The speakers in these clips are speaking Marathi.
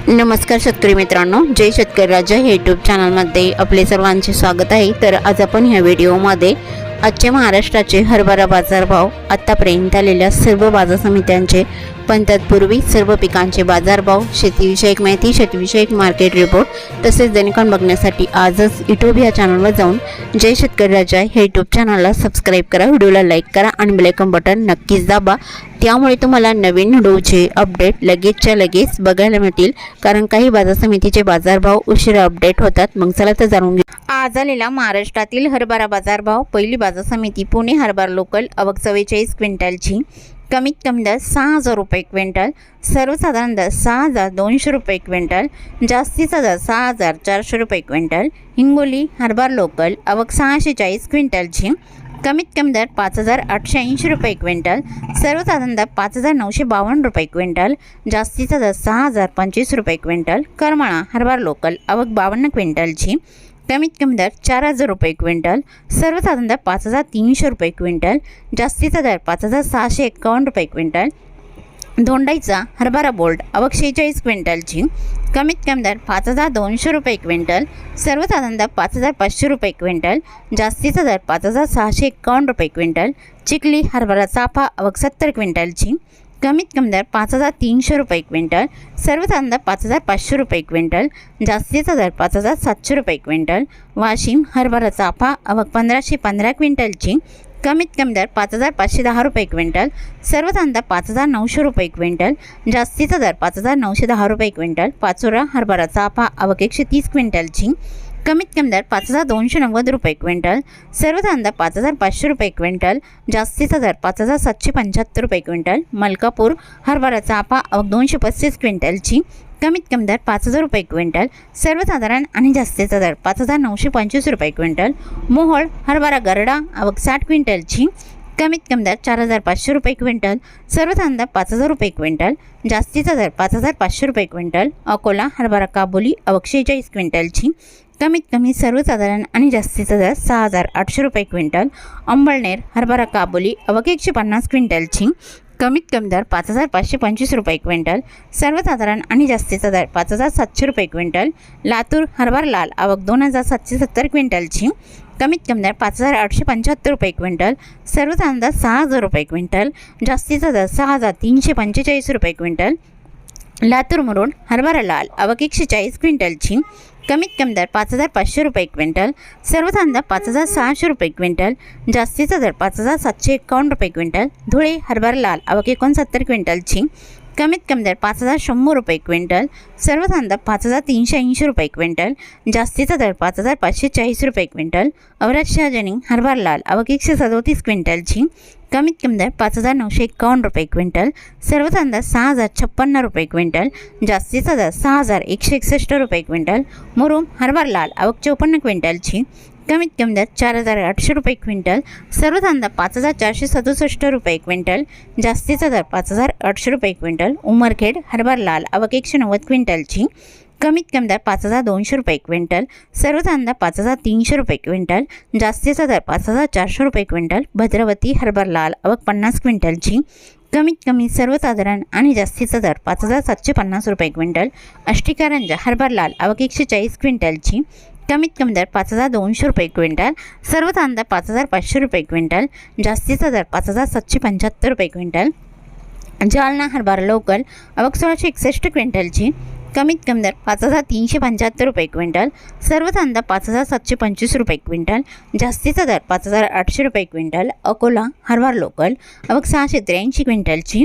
नमस्कार शेतकरी मित्रांनो, जय शेतकरी राजा हे यूट्यूब चॅनलमध्ये आपले सर्वांचे स्वागत आहे। तर आज आपण ह्या व्हिडिओमध्ये आजचे महाराष्ट्राचे हरभरा बाजारभाव, आतापर्यंत आलेल्या सर्व बाजार समित्यांचे, पण तत्पूर्वी सर्व पिकांचे बाजारभाव, शेतीविषयक माहिती, शेतीविषयक मार्केट रिपोर्ट तसेच दैनिकांन बघण्यासाठी आजच यूट्यूब या चॅनलवर जाऊन जय शेतकरी राजा हे यूट्यूब चॅनलला सबस्क्राईब करा, व्हिडिओला लाईक करा आणि बेल आयकॉन बटन नक्कीच दाबा। त्यामुळे तुम्हाला नवीन व्हिडिओचे अपडेट लगेचच्या लगेच बघायला मिळतील, कारण काही बाजार समितीचे बाजारभाव उशिरा अपडेट होतात। मग चला तर जाणून घेऊ आज आलेला महाराष्ट्रातील हरभरा बाजारभाव। पहिली बाजार समिती पुणे हरभरा लोकल, आवक 44 क्विंटलची, कमीत कमी दर 6000 रुपये क्विंटल, सर्वसाधारण दर 6200 रुपये क्विंटल, जास्तीचा दर 6400 रुपये क्विंटल। हिंगोली हरभरा लोकल, आवक 640 क्विंटलची, कमीत कमी दर 5880 रुपये क्विंटल, सर्वसाधारण दर 5952 रुपये क्विंटल, जास्तीचा दर 6025 रुपये क्विंटल। करमाळा हरभरा लोकल, आवक 52 क्विंटलची, कमीत कमी दर 4000 रुपये क्विंटल, सर्वसाधारण दर 5300 रुपये क्विंटल, जास्तीचा दर 5651 रुपये क्विंटल। धोंडाईचा हरभरा बोल्ड, आवक 46 क्विंटलची, कमीत कमी दर 5200 रुपये क्विंटल, सर्वसाधारण दर 5500 रुपये क्विंटल, जास्तीचा दर 5651 रुपये क्विंटल। चिखली हरभरा चाफा, आवक 70 क्विंटलची, कमीत कमी दर 5300 रुपये क्विंटल, सर्वसाधारण दर 5500 रुपये क्विंटल, जास्तीचा दर 5700 रुपये क्विंटल। वाशिम हरभरा चाफा, आवक 1515 क्विंटलची, कमीत कमी दर 5510 रुपये क्विंटल, सर्वसाधारण दर 5900 रुपये क्विंटल, जास्तीचा दर 5910 रुपये क्विंटल। पाचोरा हरभरा चाफा, आवक 130 क्विंटलची, कमीत कमी दर 5290 रुपये क्विंटल, सर्वसाधारण दर 5500 रुपये क्विंटल, जास्तीचा दर 5775 रुपये क्विंटल। मलकापूर हरभरा चाफा, आवक 235 क्विंटलची, कमीत कमी दर 5000 रुपये क्विंटल, सर्वसाधारण आणि जास्तीचा दर 5925 रुपये क्विंटल। मोहोळ हरभरा गरडा, आवक 60 क्विंटलची, कमीत कमी दर 4500 रुपये क्विंटल, सर्वसाधारण दर 5000 रुपये क्विंटल, जास्तीचा दर 5500 रुपये क्विंटल। अकोला हरभरा काबुली, आवक 46 क्विंटलची, कमीत कमी सर्वसाधारण आणि जास्तीचा दर 6800 रुपये क्विंटल। अंबळनेर हरभरा काबुली, आवक 150 क्विंटलची, कमीत कमी दर 5525 रुपये क्विंटल, सर्वसाधारण आणि जास्तीचा दर 5700 रुपये क्विंटल। लातूर हरभरा लाल, आवक 2770 क्विंटलची, कमीत कमी दर 5875 रुपये क्विंटल, सर्वसाधारण दर 6000 रुपये क्विंटल, जास्तीचा दर 6345 रुपये क्विंटल। लातूर मुरुड हरभरा लाल, आवक 140 क्विंटलची, कमीत कमी दर 5500 रुपये क्विंटल, सर्वसाधारण दर 5600 रुपये क्विंटल, जास्तीचा दर 5751 रुपये क्विंटल। धुळे हरभरा लाल, आवक 69 क्विंटलची, कमीत कमी दर 5100 रुपये क्विंटल, सर्वसाधारण दर 5380 रुपये क्विंटल, जास्तीचा दर 5540 रुपये क्विंटल। औरत शहाजनी हरभरा लाल, आवक 137 क्विंटलची, कमीत कमी दर 5951 रुपये क्विंटल, सर्वसाधारण दर 6056 रुपये क्विंटल, जास्तीचा दर 6161 रुपये क्विंटल। मुरुम हरभरा लाल, आवक 54 क्विंटलची, कमीत कमी दर 4800 रुपये क्विंटल, सर्वसाधारण दर 5467 रुपये क्विंटल, जास्तीचा दर 5800 रुपये क्विंटल। उमरखेड हरभरा लाल, आवक 190 क्विंटलची, कमीत कमी दर 5200 रुपये क्विंटल, सर्वसाधारण दर 5300 रुपये क्विंटल, जास्तीचा दर 5400 रुपये क्विंटल। भद्रावती हरभरा लाल, आवक 50 क्विंटलची, कमीत कमी सर्वसाधारण आणि जास्तीचा दर 5750 रुपये क्विंटल। अष्टीकारंजा हरभरा लाल, आवक 140 क्विंटलची, कमीत कमी दर 5200 रुपये क्विंटल, सर्वसाधारण दर 5500 रुपये क्विंटल, जास्तीचा दर 5775 रुपये क्विंटल। जालना हरभरा लोकल, आवक 1661 क्विंटलची, कमीत कमी दर 5375 रुपये क्विंटल, सर्वसाधारण दर 5725 रुपये क्विंटल, जास्तीचा दर 5800 रुपये क्विंटल। अकोला हरभरा लोकल, आवक 683 क्विंटलची,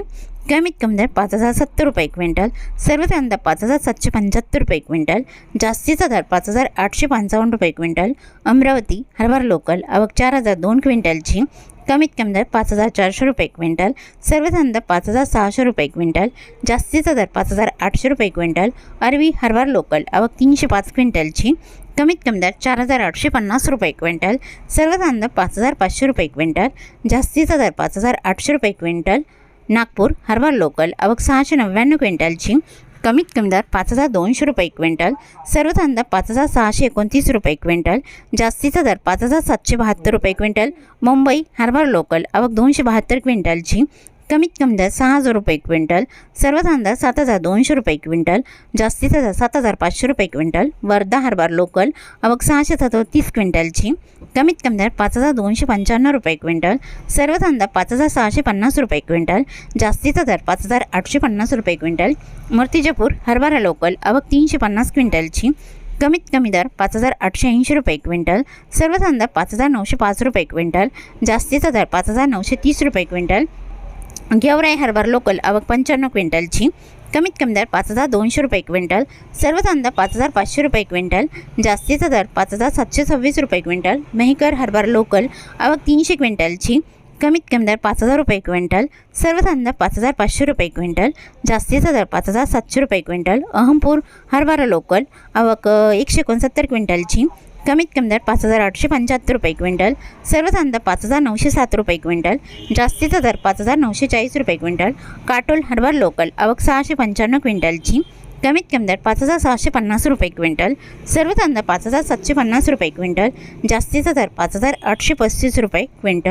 कमीत कमी दर 5070 रुपये क्विंटल, सर्वसाधारण दर 5775 रुपये क्विंटल, जास्तीचा दर 5855 रुपये क्विंटल। अमरावती हरभरा लोकल, आवक 4002 क्विंटलची, कमीत कमी दर 5400 रुपये क्विंटल, सर्वसाधारण दर 5600 रुपये क्विंटल, जास्तीचा दर 5800 रुपये क्विंटल। अरवी हरभरा लोकल, आवक 305 क्विंटलची, कमीत कमी दर 4850 रुपये क्विंटल, सर्वसाधारण दर 5500 रुपये क्विंटल, जास्तीचा दर 5800 रुपये क्विंटल। नागपूर हरभरा लोकल, आवक 699 क्विंटलची, कमीत कमी दर 5200 रुपये क्विंटल, सर्वसाधारण दर 5629 रुपये क्विंटल, जास्तीचा दर 5772 रुपये क्विंटल। मुंबई हरभरा लोकल, आवक 272 क्विंटलची, कमीत कमी दर 6,000 रुपये क्विंटल, सर्व धान दर 7,200 रुपये क्विंटल, जास्तीचा दर 7,500 रुपये क्विंटल। वर्धा हरभरा लोकल आवक 637 क्विंटलची, कमीत कमी दर 5,295 रुपये क्विंटल, सर्व धान दर 5,650 रुपये क्विंटल, जास्तीचा दर 5,850 रुपये क्विंटल। मूर्तिजापूर हरभरा लोकल आवक 350 क्विंटलची, कमीत कमी दर 5,880 रुपये क्विंटल, सर्व धान दर 5,905 रुपये क्विंटल, जास्तीचा दर 5,930 रुपये क्विंटल। गेवराई हरभरा लोकल आवक 55 क्विंटलची, कमीत कमी दर 5,200 रुपये क्विंटल, सर्व धान दर 5,500 रुपये क्विंटल, जास्तीचा दर 5,726 रुपये क्विंटल। मेहकर हरभरा लोकल आवक 300 क्विंटलची, कमीत कमी दर 5,000 रुपये क्विंटल, सर्व धान दर 5,500 रुपये क्विंटल, जास्तीचा दर 5,700 रुपये क्विंटल। अहमपूर हरभरा लोकल आवक 169 क्विंटलची, कमीत कमी दर 5,875 रुपये क्विंटल, सर्व धान दर 5,907 रुपये क्विंटल, जास्तीचा दर 5,940 रुपये क्विंटल। काटोल हरभरा लोकल आवक 695 क्विंटलची, कमीत कमी दर 5,650 रुपये क्विंटल, सर्व धान दर 5,750 रुपये क्विंटल, जास्तीचा दर 5,835 रुपये क्विंटल।